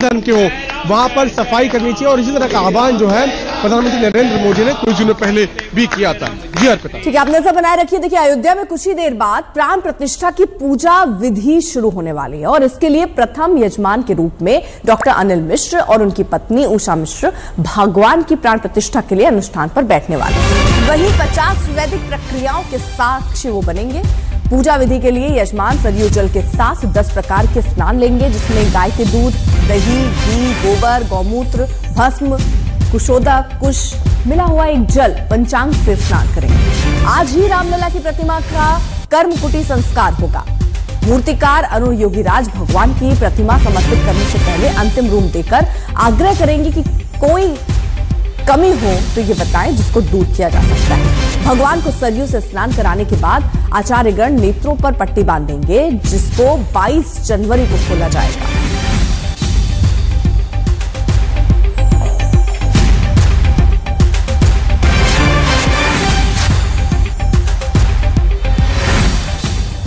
धर्म के हो वहां पर सफाई करनी चाहिए। और इसी तरह का आह्वान जो है प्रधानमंत्री नरेंद्र मोदी ने कुछ दिनों पहले भी किया था। जी अर्पिता। ठीक है, आप नजर बनाए रखिए। देखिए, अयोध्या में कुछ ही देर बाद प्राण प्रतिष्ठा की पूजा विधि शुरू होने वाली है और इसके लिए प्रथम यजमान के रूप में डॉक्टर अनिल मिश्र और उनकी पत्नी उषा मिश्र भगवान की प्राण प्रतिष्ठा के लिए अनुष्ठान पर बैठने वाले हैं। वहीं 50 वैदिक प्रक्रियाओं के साक्षी वो बनेंगे। पूजा विधि के लिए यजमान सरयू जल के साथ 10 प्रकार के स्नान लेंगे, जिसमें गाय के दूध, दही, घी, गोबर, गौमूत्र, भस्म, कुशोदक, कुश मिला हुआ एक जल पंचांग से स्नान करेंगे। आज ही रामलला की प्रतिमा का कर्मकुटी संस्कार होगा। मूर्तिकार अरुण योगीराज भगवान की प्रतिमा समर्पित करने से पहले अंतिम रूप देकर आग्रह करेंगे कि कोई कमी हो तो ये बताएं, जिसको दूर किया जा सकता है। भगवान को सरयू से स्नान कराने के बाद आचार्यगण नेत्रों पर पट्टी बांधेंगे, जिसको 22 जनवरी को खोला जाएगा।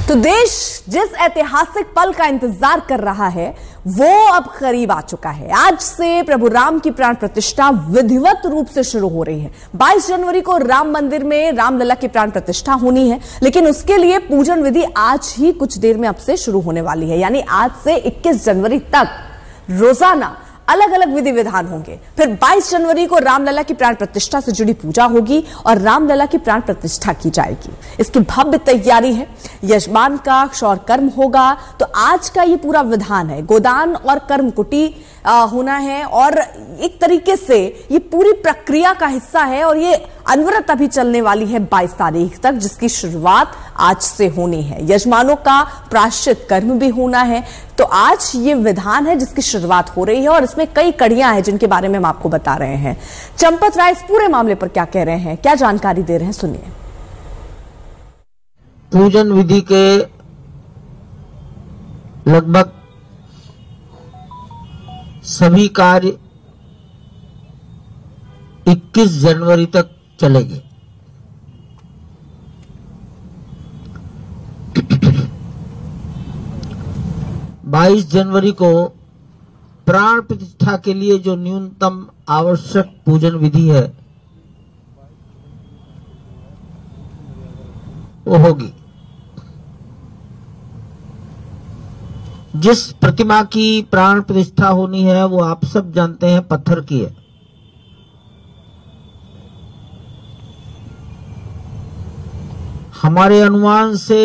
तो देश जिस ऐतिहासिक पल का इंतजार कर रहा है वो अब करीब आ चुका है। आज से प्रभु राम की प्राण प्रतिष्ठा विधिवत रूप से शुरू हो रही है। 22 जनवरी को राम मंदिर में रामलला की प्राण प्रतिष्ठा होनी है, लेकिन उसके लिए पूजन विधि आज ही कुछ देर में अब से शुरू होने वाली है। यानी आज से 21 जनवरी तक रोजाना अलग अलग विधि विधान होंगे। फिर 22 जनवरी को रामलला की प्राण प्रतिष्ठा से जुड़ी पूजा होगी और रामलला की प्राण प्रतिष्ठा की जाएगी। इसकी भव्य तैयारी है। यजमान का क्षौर कर्म होगा, तो आज का ये पूरा विधान है। गोदान और कर्मकुटी होना है और एक तरीके से ये पूरी प्रक्रिया का हिस्सा है और ये अनवरत अभी चलने वाली है 22 तारीख तक, जिसकी शुरुआत आज से होनी है। यजमानों का प्रायश्चित कर्म भी होना है। तो आज ये विधान है जिसकी शुरुआत हो रही है और इसमें कई कड़ियां हैं जिनके बारे में हम आपको बता रहे हैं। चंपत राय इस पूरे मामले पर क्या कह रहे हैं, क्या जानकारी दे रहे हैं, सुनिए। पूजन विधि के लगभग सभी कार्य 21 जनवरी तक चलेंगे। बाईस जनवरी को प्राण प्रतिष्ठा के लिए जो न्यूनतम आवश्यक पूजन विधि है वो होगी। जिस प्रतिमा की प्राण प्रतिष्ठा होनी है वो आप सब जानते हैं पत्थर की है। हमारे अनुमान से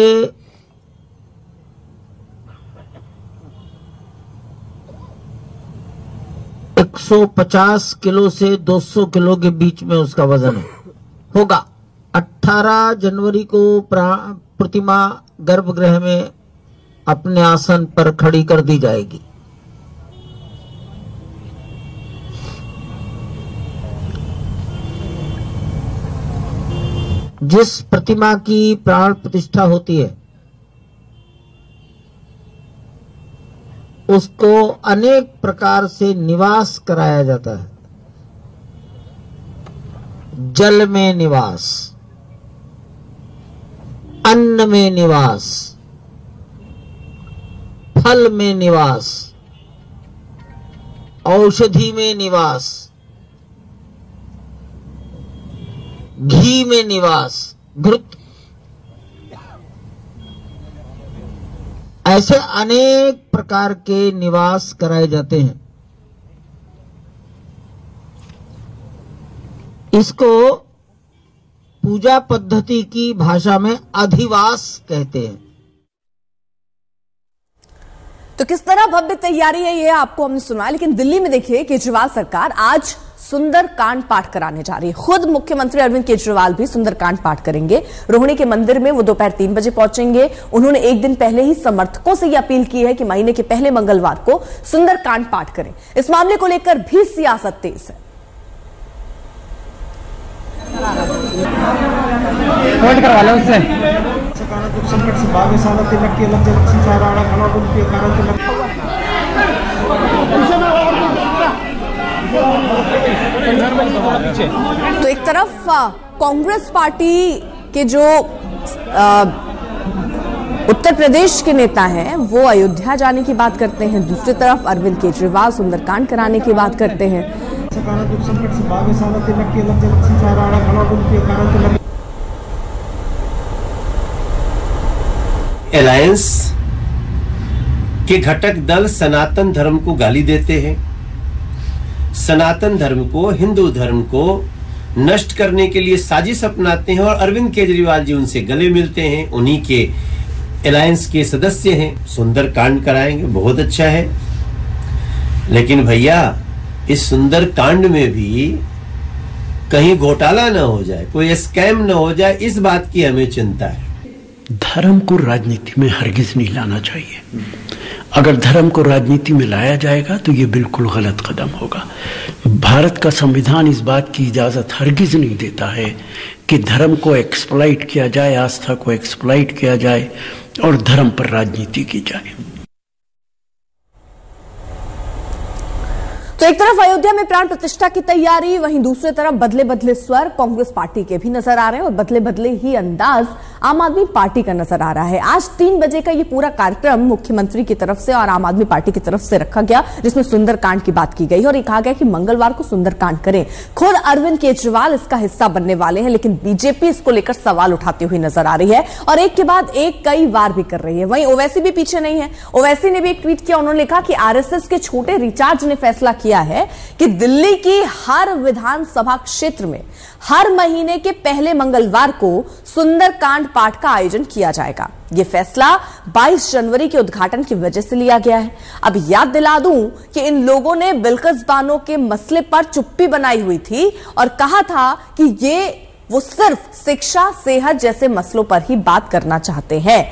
150 किलो से 200 किलो के बीच में उसका वजन होगा। 18 जनवरी को प्रतिमा गर्भगृह में अपने आसन पर खड़ी कर दी जाएगी। जिस प्रतिमा की प्राण प्रतिष्ठा होती है उसको अनेक प्रकार से निवास कराया जाता है। जल में निवास, अन्न में निवास, फल में निवास, औषधि में निवास, घी में निवास, घृत, ऐसे अनेक प्रकार के निवास कराए जाते हैं। इसको पूजा पद्धति की भाषा में अधिवास कहते हैं। तो किस तरह भव्य तैयारी है ये आपको हमने सुना, लेकिन दिल्ली में देखिए केजरीवाल सरकार आज सुंदर कांड पाठ कराने जा रही है। खुद मुख्यमंत्री अरविंद केजरीवाल भी सुंदर कांड पाठ करेंगे। रोहिणी के मंदिर में वो दोपहर 3 बजे पहुंचेंगे। उन्होंने एक दिन पहले ही समर्थकों से ये अपील की है कि महीने के पहले मंगलवार को सुंदर कांड पाठ करें। इस मामले को लेकर भी सियासत तेज है। करवा लो उससे। तो एक तरफ कांग्रेस पार्टी के जो उत्तर प्रदेश के नेता हैं, वो अयोध्या जाने की बात करते हैं। दूसरी तरफ अरविंद केजरीवाल सुंदरकांड कराने की बात करते हैं। अलायंस के घटक दल सनातन धर्म को गाली देते हैं, सनातन धर्म को, हिंदू धर्म को नष्ट करने के लिए साजिश अपनाते हैं और अरविंद केजरीवाल जी उनसे गले मिलते हैं, उन्हीं के अलायंस के सदस्य हैं। सुंदरकांड कराएंगे, बहुत अच्छा है, लेकिन भैया इस सुंदरकांड में भी कहीं घोटाला ना हो जाए, कोई स्कैम ना हो जाए, इस बात की हमें चिंता है। धर्म को राजनीति में हरगिज नहीं लाना चाहिए। अगर धर्म को राजनीति में लाया जाएगा तो ये बिल्कुल गलत कदम होगा। भारत का संविधान इस बात की इजाजत हरगिज नहीं देता है कि धर्म को एक्सप्लॉइट किया जाए, आस्था को एक्सप्लॉइट किया जाए और धर्म पर राजनीति की जाए। तो एक तरफ अयोध्या में प्राण प्रतिष्ठा की तैयारी, वहीं दूसरी तरफ बदले बदले स्वर कांग्रेस पार्टी के भी नजर आ रहे हैं और बदले बदले ही अंदाज आम आदमी पार्टी का नजर आ रहा है। आज 3 बजे का ये पूरा कार्यक्रम मुख्यमंत्री की तरफ से और आम आदमी पार्टी की तरफ से रखा गया, जिसमें सुंदरकांड की बात की गई और ये कहा गया कि मंगलवार को सुंदरकांड करें। खुद अरविंद केजरीवाल इसका हिस्सा बनने वाले हैं, लेकिन बीजेपी इसको लेकर सवाल उठाती हुई नजर आ रही है और एक के बाद एक कई वार भी कर रही है। वहीं ओवैसी भी पीछे नहीं है। ओवैसी ने भी एक ट्वीट किया, उन्होंने लिखा कि आरएसएस के छोटे रिचार्ज ने फैसला किया है कि दिल्ली की हर विधानसभा क्षेत्र में हर महीने के पहले मंगलवार को सुंदरकांड पाठ का आयोजन किया जाएगा। यह फैसला 22 जनवरी के उद्घाटन की वजह से लिया गया है। अब याद दिला दूं कि इन लोगों ने बिल्किस बानो के मसले पर चुप्पी बनाई हुई थी और कहा था कि वो सिर्फ शिक्षा, सेहत जैसे मसलों पर ही बात करना चाहते हैं।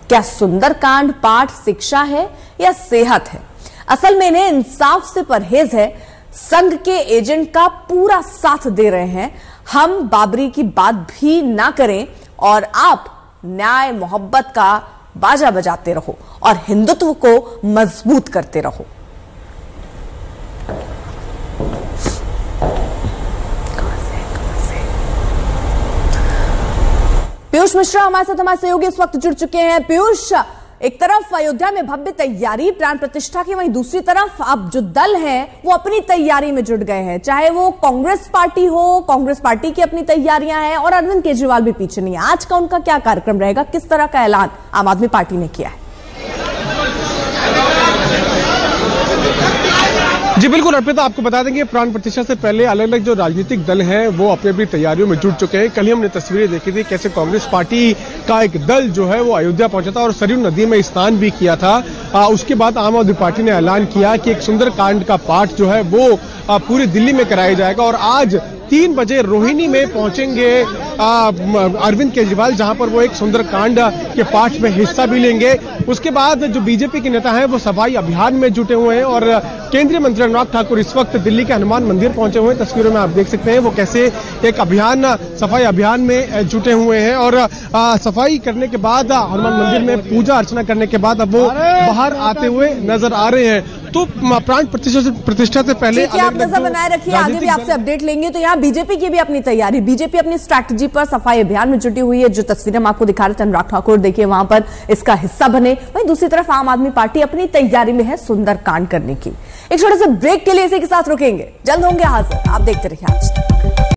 क्या सुंदरकांड पाठ शिक्षा है या सेहत है? असल में इन्हें इंसाफ से परहेज है। संघ के एजेंट का पूरा साथ दे रहे हैं। हम बाबरी की बात भी ना करें और आप न्याय मोहब्बत का बाजा बजाते रहो और हिंदुत्व को मजबूत करते रहो। पीयूष मिश्रा हमारे साथ, हमारे सहयोगी इस वक्त जुड़ चुके हैं। पीयूष, एक तरफ अयोध्या में भव्य तैयारी प्राण प्रतिष्ठा की, वहीं दूसरी तरफ अब जो दल है वो अपनी तैयारी में जुट गए हैं। चाहे वो कांग्रेस पार्टी हो, कांग्रेस पार्टी की अपनी तैयारियां हैं और अरविंद केजरीवाल भी पीछे नहीं है। आज का उनका क्या कार्यक्रम रहेगा, किस तरह का ऐलान आम आदमी पार्टी ने किया है? जी बिल्कुल अर्पिता, आपको बता देंगे प्राण प्रतिष्ठा से पहले अलग अलग जो राजनीतिक दल हैं वो अपनी अपनी तैयारियों में जुट चुके हैं। कल ही हमने तस्वीरें देखी थी कैसे कांग्रेस पार्टी का एक दल जो है वो अयोध्या पहुंचा था और सरयू नदी में स्नान भी किया था। उसके बाद आम आदमी पार्टी ने ऐलान किया कि एक सुंदरकांड का पाठ जो है वो पूरी दिल्ली में कराया जाएगा और आज 3 बजे रोहिणी में पहुंचेंगे अरविंद केजरीवाल, जहां पर वो एक सुंदरकांड के पाठ में हिस्सा भी लेंगे। उसके बाद जो बीजेपी के नेता हैं वो सफाई अभियान में जुटे हुए हैं और केंद्रीय मंत्री अनुराग ठाकुर इस वक्त दिल्ली के हनुमान मंदिर पहुंचे हुए हैं। तस्वीरों में आप देख सकते हैं वो कैसे एक सफाई अभियान में जुटे हुए हैं और सफाई करने के बाद हनुमान मंदिर में पूजा अर्चना करने के बाद अब वो बाहर आते हुए नजर आ रहे हैं। तो प्राण प्रतिष्ठा से पहले आप नजर बनाए रखिए, आगे भी आपसे अपडेट लेंगे। तो यहाँ बीजेपी की भी अपनी तैयारी, बीजेपी अपनी स्ट्रैटेजी पर सफाई अभियान में जुटी हुई है। जो तस्वीरें हम आपको दिखा रहे थे, अनुराग ठाकुर देखिए वहां पर इसका हिस्सा बने। वहीं दूसरी तरफ आम आदमी पार्टी अपनी तैयारी में है सुंदरकांड करने की। एक छोटे से ब्रेक के लिए इसी के साथ रुकेंगे, जल्द होंगे हाजिर। आप देखते रहिए आज तक।